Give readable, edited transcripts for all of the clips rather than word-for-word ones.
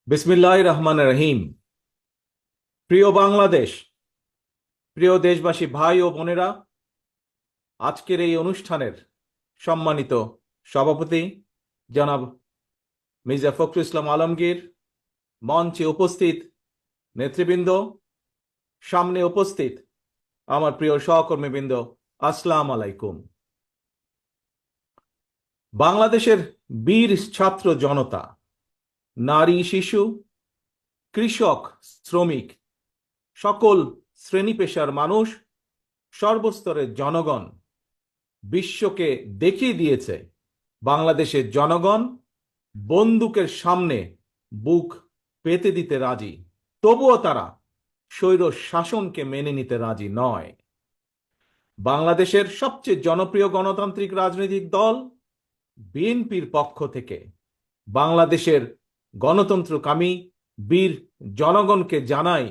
বিসমিল্লাহির রহমানির রহিম। প্রিয় বাংলাদেশ, প্রিয় দেশবাসী, ভাই ও বোনেরা, আজকের এই অনুষ্ঠানের সম্মানিত সভাপতি জনাব মির্জা ফখরুল ইসলাম আলমগীর, মঞ্চে উপস্থিত নেতৃবৃন্দ, সামনে উপস্থিত আমার প্রিয় সহকর্মীবৃন্দ, আসসালামু আলাইকুম। বাংলাদেশের বীর ছাত্র জনতা, নারী, শিশু, কৃষক, শ্রমিক, সকল শ্রেণী পেশার মানুষ, সর্বস্তরের জনগণ বিশ্বকে দেখিয়ে দিয়েছে বাংলাদেশের জনগণ বন্দুকের সামনে বুক পেতে দিতে রাজি, তবুও তারা স্বৈর শাসনকে মেনে নিতে রাজি নয়। বাংলাদেশের সবচেয়ে জনপ্রিয় গণতান্ত্রিক রাজনৈতিক দল বিএনপির পক্ষ থেকে বাংলাদেশের গণতন্ত্রকামী বীর জনগণকে জানাই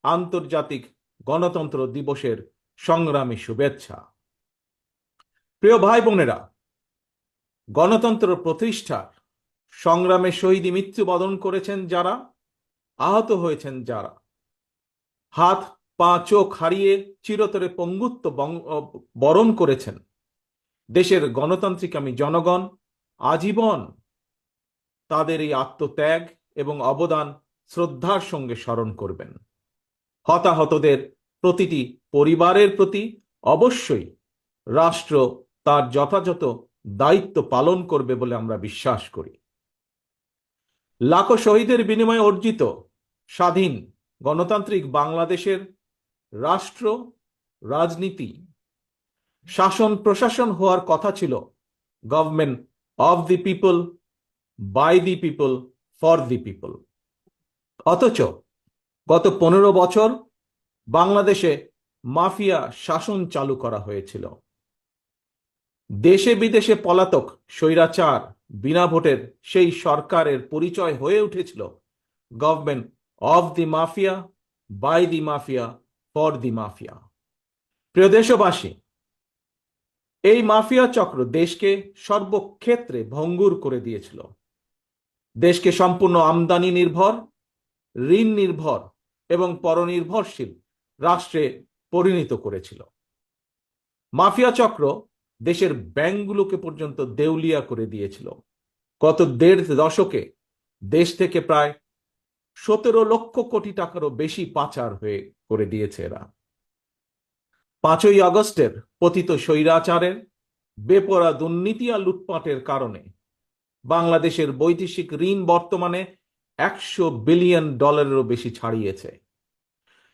আন্তর্জাতিক গণতন্ত্র দিবসের সংগ্রামী শুভেচ্ছা। প্রিয় ভাই বোনেরা, গণতন্ত্র প্রতিষ্ঠার সংগ্রামে শহীদ মৃত্যুবরণ করেছেন যারা, আহত হয়েছেন যারা, হাত পা চোখ হারিয়ে চিরতরে পঙ্গুত্ব বরণ করেছেন, দেশের গণতান্ত্রিকামী জনগণ আজীবন তাদের এই আত্মত্যাগ এবং অবদান শ্রদ্ধার সঙ্গে স্মরণ করবেন। হতাহতদের প্রতিটি পরিবারের প্রতি অবশ্যই রাষ্ট্র তার যথাযথ দায়িত্ব পালন করবে বলে আমরা বিশ্বাস করি। লাখো শহীদের বিনিময়ে অর্জিত স্বাধীন গণতান্ত্রিক বাংলাদেশের রাষ্ট্র, রাজনীতি, শাসন প্রশাসন হওয়ার কথা ছিল government of the people, by the people, for the people. অথচ গত 15 বছর বাংলাদেশে মাফিয়া শাসন চালু করা হয়েছিল। দেশে বিদেশে পলাতক স্বৈরাচার বিনা ভোটের সেই সরকারের পরিচয় হয়ে উঠেছিল government of the mafia, by the mafia, for the mafia. প্রিয় দেশবাসী, এই মাফিয়া চক্র দেশকে সর্বক্ষেত্রে ভঙ্গুর করে দিয়েছিল। দেশকে সম্পূর্ণ আমদানি নির্ভর, ঋণ নির্ভর এবং পরনির্ভরশীল রাষ্ট্রে পরিণত করেছিল। মাফিয়া চক্র দেশের ব্যাংকগুলোকে পর্যন্ত দেউলিয়া করে দিয়েছিল। গত 1.5 দশকে দেশ থেকে প্রায় 17 লক্ষ কোটি টাকারও বেশি পাচার হয়ে করে দিয়েছে এরা। 5ই আগস্টের পতিত স্বৈরাচারের বেপরা দুর্নীতি আর লুটপাটের কারণে বাংলাদেশের বৈদেশিক ঋণ বর্তমানে $100 বিলিয়ন বেশি ছাড়িয়েছে।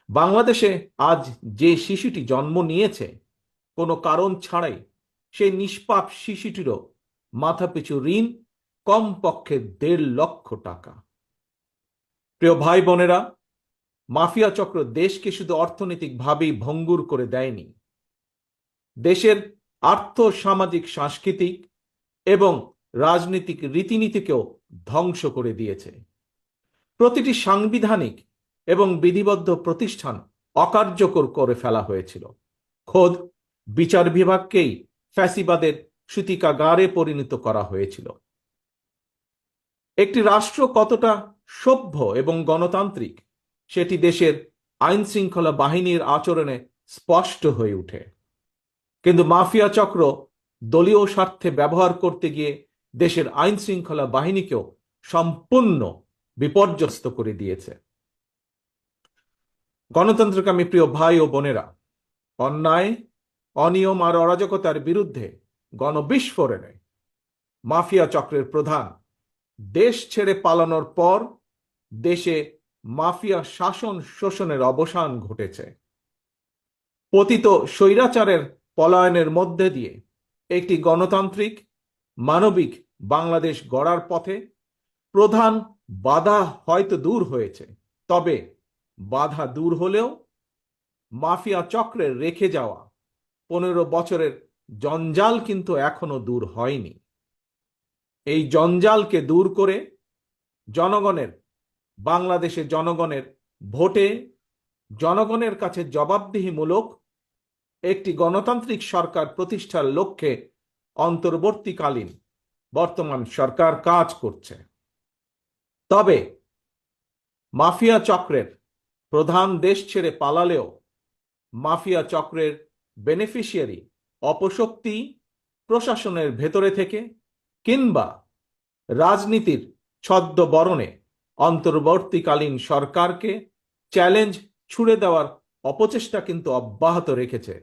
বাংলাদেশে আজ যে শিশুটি জন্ম নিয়েছে কোনো কারণ ছাড়াই, সেই নিষ্পাপ শিশুটিরও মাথাপিছু ঋণ কমপক্ষে 1.5 লক্ষ টাকা। প্রিয় ভাই বোনেরা, মাফিয়া চক্র দেশকে শুধু অর্থনৈতিকভাবেই ভঙ্গুর করে দেয়নি, দেশের আর্থ সামাজিক সাংস্কৃতিক এবং রাজনৈতিক রীতিনীতিকেও ধ্বংস করে দিয়েছে। প্রতিটি সাংবিধানিক এবং বিধিবদ্ধ প্রতিষ্ঠান অকার্যকর করে ফেলা হয়েছিল। খোদ বিচার বিভাগকেই ফ্যাসিবাদের সূতিকাগারে পরিণত করা হয়েছিল। একটি রাষ্ট্র কতটা সভ্য এবং গণতান্ত্রিক সেটি দেশের আইন শৃঙ্খলা বাহিনীর আচরণে স্পষ্ট হয়ে ওঠে। কিন্তু মাফিয়া চক্র দলীয় স্বার্থে ব্যবহার করতে গিয়ে দেশের আইন শৃঙ্খলা বাহিনীকেও সম্পূর্ণ বিপর্যস্ত করে দিয়েছে। গণতন্ত্রকামী প্রিয় ভাই ও বোনেরা, অন্যায়, অনিয়ম আর অরাজকতার বিরুদ্ধে গণবিস্ফোরণে মাফিয়া চক্রের প্রধান দেশ ছেড়ে পালানোর পর দেশে মাফিয়া শাসন শোষণের অবসান ঘটেছে। পতিত স্বৈরাচারের পলায়নের মধ্যে দিয়ে একটি গণতান্ত্রিক মানবিক বাংলাদেশ গড়ার পথে প্রধান বাধা হয়তো দূর হয়েছে, তবে বাধা দূর হলেও মাফিয়া চক্রের রেখে যাওয়া 15 বছরের জঞ্জাল কিন্তু এখনো দূর হয়নি। এই জঞ্জালকে দূর করে জনগণের, বাংলাদেশের জনগণের ভোটে জনগণের কাছে জবাবদিহিমূলক একটি গণতান্ত্রিক সরকার প্রতিষ্ঠার লক্ষ্যে অন্তর্বর্তীকালীন বর্তমান সরকার কাজ করছে। তবে মাফিয়া চক্রের প্রধান দেশ ছেড়ে পালালেও মাফিয়া চক্রের বেনিফিশিয়ারি অপশক্তি প্রশাসনের ভেতরে থেকে কিংবা রাজনীতির ছদ্মবরণে অন্তর্বর্তীকালীন সরকারকে চ্যালেঞ্জ ছুড়ে দেওয়ার অপচেষ্টা কিন্তু অব্যাহত রেখেছে।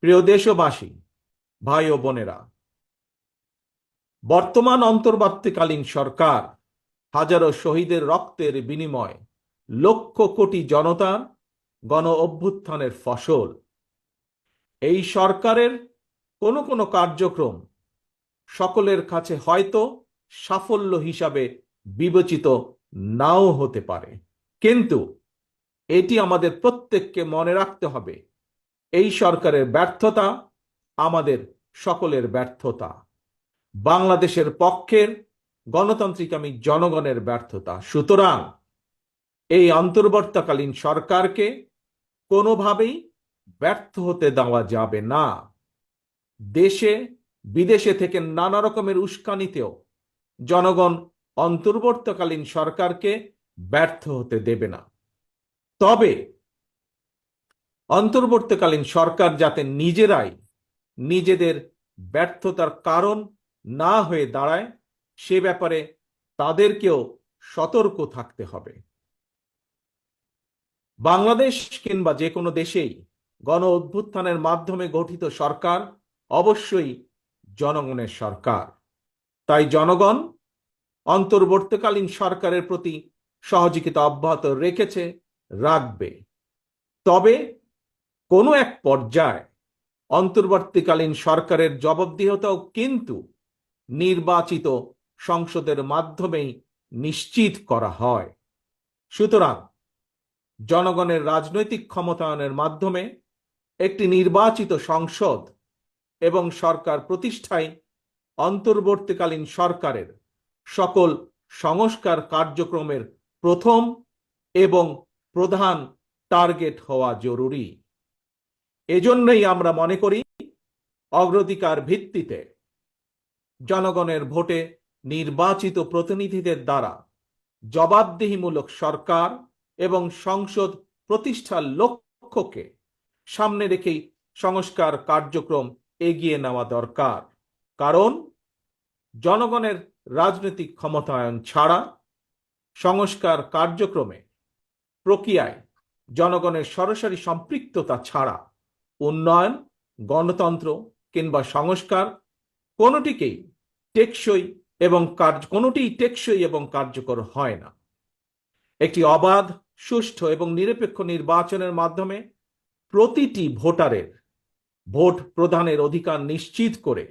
প্রিয় দেশবাসী, ভাই ও বোনেরা, বর্তমান অন্তর্বর্তীকালীন সরকার হাজারো শহীদের রক্তের বিনিময় লক্ষ কোটি জনতার গণ অভ্যুত্থানের ফসল। এই সরকারের কোনো কোনো কার্যক্রম সকলের কাছে হয়তো সাফল্য হিসাবে বিবেচিত নাও হতে পারে, কিন্তু এটি আমাদের প্রত্যেককে মনে রাখতে হবে, এই সরকারের ব্যর্থতা আমাদের সকলের ব্যর্থতা, বাংলাদেশের পক্ষের গণতান্ত্রিকামী জনগণের ব্যর্থতা। সুতরাং এই অন্তর্বর্তীকালীন সরকারকে কোনোভাবেই ব্যর্থ হতে দেওয়া যাবে না। দেশে বিদেশে থেকে নানা রকমের উস্কানিতেও জনগণ অন্তর্বর্তীকালীন সরকারকে ব্যর্থ হতে দেবে না। তবে অন্তর্বর্তীকালীন সরকার যাতে নিজেরাই নিজেদের ব্যর্থতার কারণ না হয়ে দাঁড়ায়, সে ব্যাপারে তাদেরকেও সতর্ক থাকতে হবে। বাংলাদেশ কিংবা যে কোনো দেশেই গণ অভ্যুত্থানের মাধ্যমে গঠিত সরকার অবশ্যই জনগণের সরকার। তাই জনগণ অন্তর্বর্তীকালীন সরকারের প্রতি সহযোগিতা অব্যাহত রেখেছে, রাখবে। তবে কোনো এক পর্যায়ে অন্তর্বর্তীকালীন সরকারের জবাবদিহিতাও কিন্তু নির্বাচিত সংসদের মাধ্যমেই নিশ্চিত করা হয়। সুতরাং জনগণের রাজনৈতিক ক্ষমতায়নের মাধ্যমে একটি নির্বাচিত সংসদ এবং সরকার প্রতিষ্ঠায় অন্তর্বর্তীকালীন সরকারের সকল সংস্কার কার্যক্রমের প্রথম এবং প্রধান টার্গেট হওয়া জরুরি। এজন্যই আমরা মনে করি অগ্রাধিকার ভিত্তিতে জনগণের ভোটে নির্বাচিত প্রতিনিধিদের দ্বারা জবাবদিহিমূলক সরকার এবং সংসদ প্রতিষ্ঠার লক্ষ্যকে সামনে রেখেই সংস্কার কার্যক্রম এগিয়ে নেওয়া দরকার। কারণ জনগণের রাজনৈতিক ক্ষমতায়ন ছাড়া সংস্কার কার্যক্রমে প্রক্রিয়ায় জনগণের সরাসরি সম্পৃক্ততা ছাড়া উন্নয়ন, গণতন্ত্র কিংবা সংস্কার কোনোটিই টেকসই এবং কার্যকর হয় না। একটি অবাধ, সুষ্ঠু এবং নিরপেক্ষ নির্বাচনের মাধ্যমে প্রতিটি ভোটারের ভোট প্রদানের অধিকার নিশ্চিত করে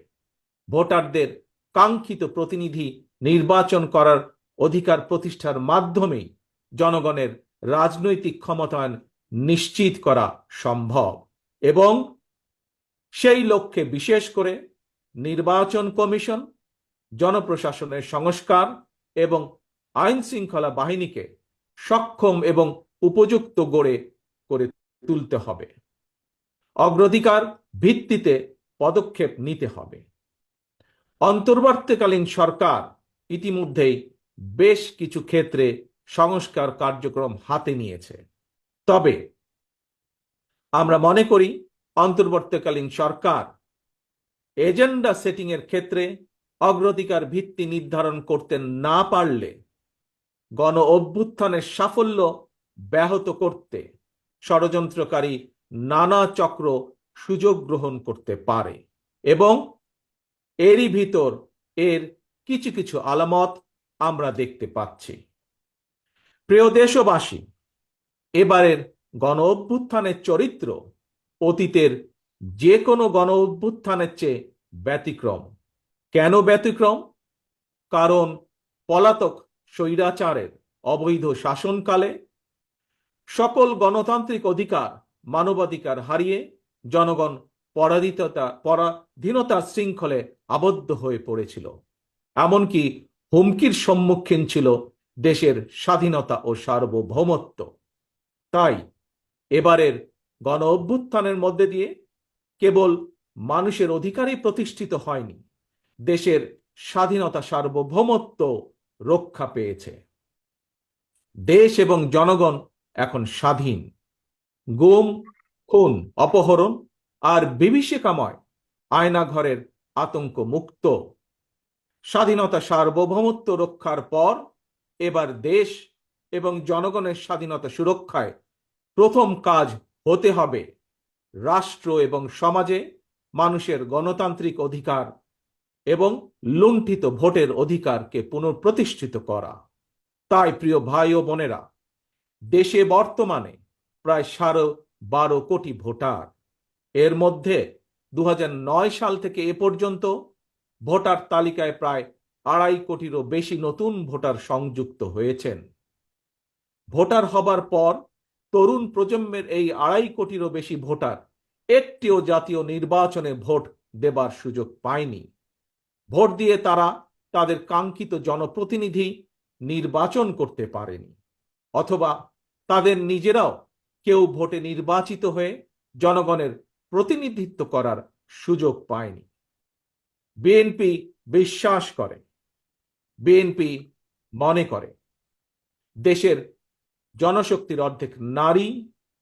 ভোটারদের কাঙ্ক্ষিত প্রতিনিধি নির্বাচন করার অধিকার প্রতিষ্ঠার মাধ্যমেই জনগণের রাজনৈতিক ক্ষমতায়ন নিশ্চিত করা সম্ভব। এবং সেই লক্ষ্যে বিশেষ করে নির্বাচন কমিশন, জনপ্রশাসনের সংস্কার এবং আইন শৃঙ্খলা বাহিনীকে সক্ষম এবং উপযুক্ত করে তুলতে হবে। অগ্রাধিকার ভিত্তিতে পদক্ষেপ নিতে হবে। অন্তর্বর্তীকালীন সরকার ইতিমধ্যেই বেশ কিছু ক্ষেত্রে সংস্কার কার্যক্রম হাতে নিয়েছে। তবে আমরা মনে করি অন্তর্বর্তীকালীন সরকার এজেন্ডা সেটিং এর ক্ষেত্রে অগ্রাধিকার ভিত্তি নির্ধারণ করতে না পারলে গণ অভ্যুত্থানের সাফল্য ব্যাহত করতে ষড়যন্ত্রকারী নানা চক্র সুযোগ গ্রহণ করতে পারে এবং এরই ভিতর এর কিছু কিছু আলামত আমরা দেখতে পাচ্ছি। প্রিয় দেশবাসী, এবারের গণ অভ্যুত্থানের চরিত্র অতীতের যে কোনো গণ অভ্যুত্থানের চেয়ে ব্যতিক্রম। কেন ব্যতিক্রম? কারণ পলাতক স্বৈরাচারের অবৈধ শাসনকালে সকল গণতান্ত্রিক অধিকার, মানবাধিকার হারিয়ে জনগণ পরাধীনতার শৃঙ্খলে আবদ্ধ হয়ে পড়েছিল। এমনকি হুমকির সম্মুখীন ছিল দেশের স্বাধীনতা ও সার্বভৌমত্ব। তাই এবারের গণ অভ্যুত্থানের মধ্যে দিয়ে কেবল মানুষের অধিকারই প্রতিষ্ঠিত হয়নি, দেশের স্বাধীনতা সার্বভৌমত্ব রক্ষা পেয়েছে। দেশ এবং জনগণ এখন স্বাধীন। গুম, খুন, অপহরণ আর বিভীষিকাময় আয়নাঘরের আতঙ্ক মুক্ত। স্বাধীনতা সার্বভৌমত্ব রক্ষার পর এবার দেশ এবং জনগণের স্বাধীনতা সুরক্ষায় প্রথম কাজ হতে হবে রাষ্ট্র এবং সমাজে মানুষের গণতান্ত্রিক অধিকার এবং লুণ্ঠিত ভোটের অধিকারকে পুনঃপ্রতিষ্ঠিত করা। তাই প্রিয় ভাই ও বোনেরা, দেশে বর্তমানে প্রায় 12.5 কোটি ভোটার। এর মধ্যে 2009 সাল থেকে এ পর্যন্ত ভোটার তালিকায় প্রায় 2.5 কোটিরও বেশি নতুন ভোটার সংযুক্ত হয়েছেন। ভোটার হবার পর তরুণ প্রজন্মের এই 2.5 কোটিরও বেশি ভোটার একটিও জাতীয় নির্বাচনে ভোট দেবার সুযোগ পায়নি। ভোট দিয়ে তারা তাদের কাঙ্ক্ষিত জনপ্রতিনিধি নির্বাচন করতে পারেনি, অথবা তাদের নিজেরাও কেউ ভোটে নির্বাচিত হয়ে জনগণের প্রতিনিধিত্ব করার সুযোগ পায়নি। বিএনপি বিশ্বাস করে, বিএনপি মনে করে দেশের জনশক্তির অর্ধেক নারী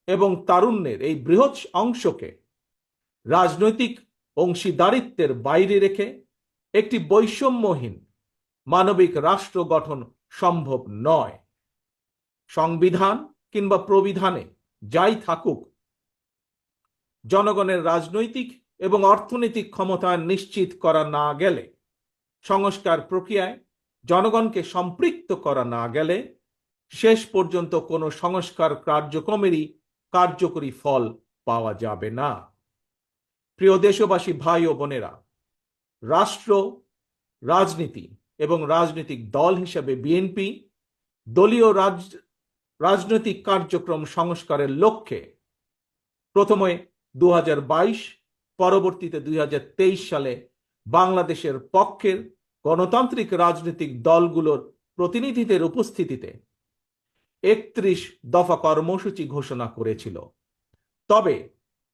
এবং তারুণ্যের এই বৃহৎ অংশকে রাজনৈতিক অংশীদারিত্বের বাইরে রেখে একটি বৈষম্যহীন মানবিক রাষ্ট্র গঠন সম্ভব নয়। সংবিধান কিংবা প্রবিধানে যাই থাকুক, জনগণের রাজনৈতিক এবং অর্থনৈতিক ক্ষমতা নিশ্চিত করা না গেলে, সংস্কার প্রক্রিয়ায় জনগণকে সম্পৃক্ত করা না গেলে শেষ পর্যন্ত কোনো সংস্কার কার্যক্রমেরই কার্যকরী ফল পাওয়া যাবে না। প্রিয় দেশবাসী, ভাই ও বোনেরা, রাষ্ট্র, রাজনীতি এবং রাজনৈতিক দল হিসেবে বিএনপি দলীয় রাজনৈতিক কার্যক্রম সংস্কারের লক্ষ্যে প্রথমে 2022, পরবর্তীতে 2023 সালে বাংলাদেশের পক্ষের গণতান্ত্রিক রাজনৈতিক দলগুলোর প্রতিনিধিদের উপস্থিতিতে 31 দফা কর্মসূচি ঘোষণা করেছিল। তবে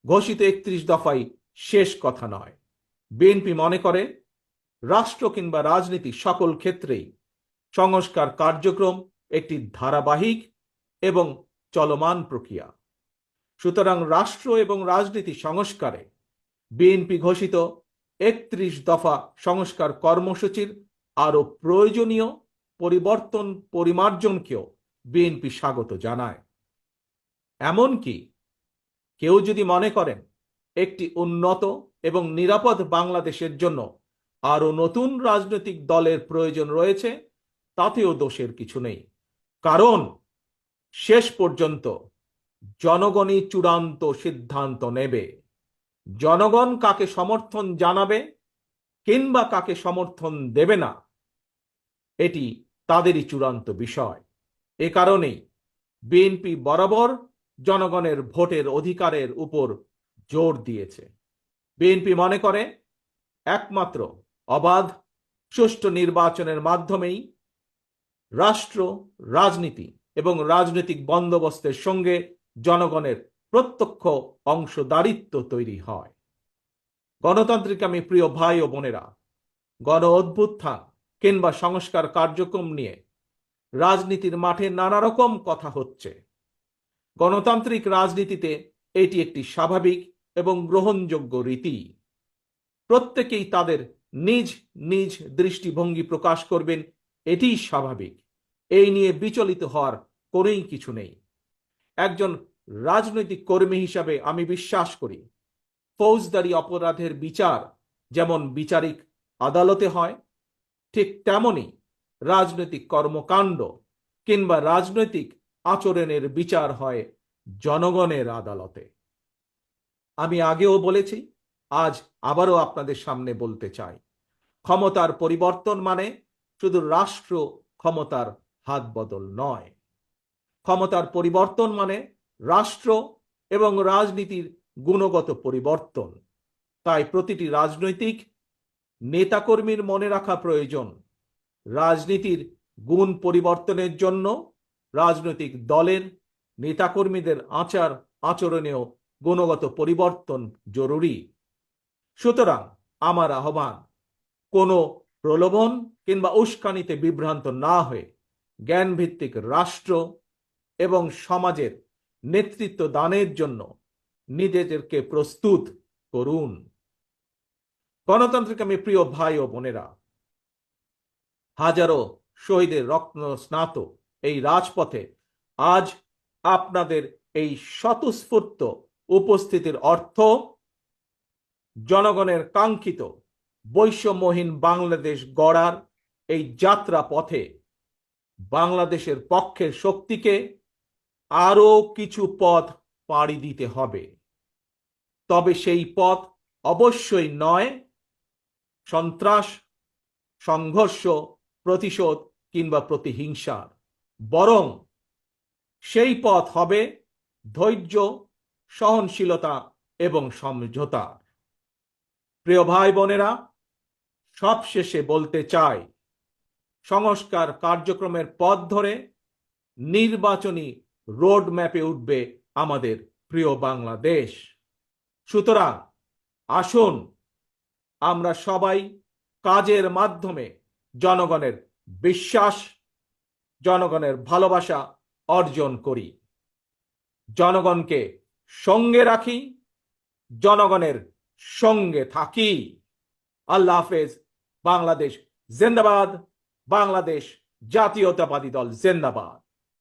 ঘোষিত 31 দফাই শেষ কথা নয়। বিএনপি মনে করে রাষ্ট্র কিংবা রাজনীতি সকল ক্ষেত্রেই সংস্কার কার্যক্রম একটি ধারাবাহিক এবং চলমান প্রক্রিয়া। সুতরাং রাষ্ট্র এবং রাজনীতি সংস্কারে বিএনপি ঘোষিত 31 দফা সংস্কার কর্মসূচির আরো প্রয়োজনীয় পরিবর্তন পরিমার্জনকেও বিএনপি স্বাগত জানায়। এমনকি কেউ যদি মনে করেন একটি উন্নত এবং নিরাপদ বাংলাদেশের জন্য আরো নতুন রাজনৈতিক দলের প্রয়োজন রয়েছে, তাতেও দোষের কিছু নেই। কারণ শেষ পর্যন্ত জনগণই চূড়ান্ত সিদ্ধান্ত নেবে। জনগণ কাকে সমর্থন জানাবে কিংবা কাকে সমর্থন দেবে না, এটি তাদেরই চূড়ান্ত বিষয়। এ কারণেই বিএনপি বরাবর জনগণের ভোটের অধিকারের উপর জোর দিয়েছে। বিএনপি মনে করে একমাত্র অবাধ, সুষ্ঠু নির্বাচনের মাধ্যমেই রাষ্ট্র, রাজনীতি এবং রাজনৈতিক বন্দোবস্তের সঙ্গে জনগণের প্রত্যক্ষ অংশদারিত্ব তৈরি হয়। গণতান্ত্রিক আমি প্রিয় ভাই ও বোনেরা, গণ অভ্যুত্থান কিংবা সংস্কার কার্যক্রম নিয়ে রাজনীতির মাঠে নানা রকম কথা হচ্ছে। গণতান্ত্রিক রাজনীতিতে এটি একটি স্বাভাবিক এবং গ্রহণযোগ্য রীতি। প্রত্যেকেই তাদের নিজ নিজ দৃষ্টিভঙ্গি প্রকাশ করবেন, এটিই স্বাভাবিক। এই নিয়ে বিচলিত হওয়ার কোনোই কিছু নেই। একজন রাজনৈতিক কর্মী হিসাবে আমি বিশ্বাস করি, ফৌজদারি অপরাধের বিচার যেমন বিচারিক আদালতে হয়, ঠিক তেমনি রাজনৈতিক কর্মকাণ্ড কিংবা রাজনৈতিক আচরণের বিচার হয় জনগণের আদালতে। আমি আগেও বলেছি, আজ আবারও আপনাদের সামনে বলতে চাই, ক্ষমতার পরিবর্তন মানে শুধু রাষ্ট্র ক্ষমতার হাত বদল নয়। ক্ষমতার পরিবর্তন মানে রাষ্ট্র এবং রাজনীতির গুণগত পরিবর্তন। তাই প্রতিটি রাজনৈতিক নেতাকর্মীর মনে রাখা প্রয়োজন, রাজনীতির গুণ পরিবর্তনের জন্য রাজনৈতিক দলের নেতাকর্মীদের আচার আচরণেও গুণগত পরিবর্তন জরুরি। সুতরাং আমার আহ্বান, কোনো প্রলোভন কিংবা উস্কানিতে বিভ্রান্ত না হয়ে জ্ঞানভিত্তিক রাষ্ট্র এবং সমাজের নেতৃত্ব দানের জন্য নিজেদেরকে প্রস্তুত করুন। গণতান্ত্রিক আমি প্রিয় ভাই ও বোনেরা, হাজারো শহীদের রক্ত স্নাত এই রাজপথে আজ আপনাদের এই স্বতঃস্ফূর্ত উপস্থিতির অর্থ জনগণের কাঙ্ক্ষিত বৈষম্যহীন বাংলাদেশ গড়ার এই যাত্রা পথে বাংলাদেশের পক্ষের শক্তিকে আরো কিছু পথ পাড়ি দিতে হবে। তবে সেই পথ অবশ্যই নয় সন্ত্রাস, সংঘর্ষ, প্রতিশোধ কিংবা প্রতিহিংসার, বরং সেই পথ হবে ধৈর্য, সহনশীলতা এবং সমঝোতা। প্রিয় ভাই বোনেরা, সবশেষে বলতে চাই, সংস্কার কার্যক্রমের পথ ধরে নির্বাচনী রোড ম্যাপে উঠবে আমাদের প্রিয় বাংলাদেশ। সুতরাং আসুন আমরা সবাই কাজের মাধ্যমে জনগণের বিশ্বাস, জনগণের ভালোবাসা অর্জন করি, জনগণকে সঙ্গে রাখি, জনগণের সঙ্গে থাকি। আল্লাহ হাফেজ। বাংলাদেশ জিন্দাবাদ। বাংলাদেশ জাতীয়তাবাদী দল জিন্দাবাদ।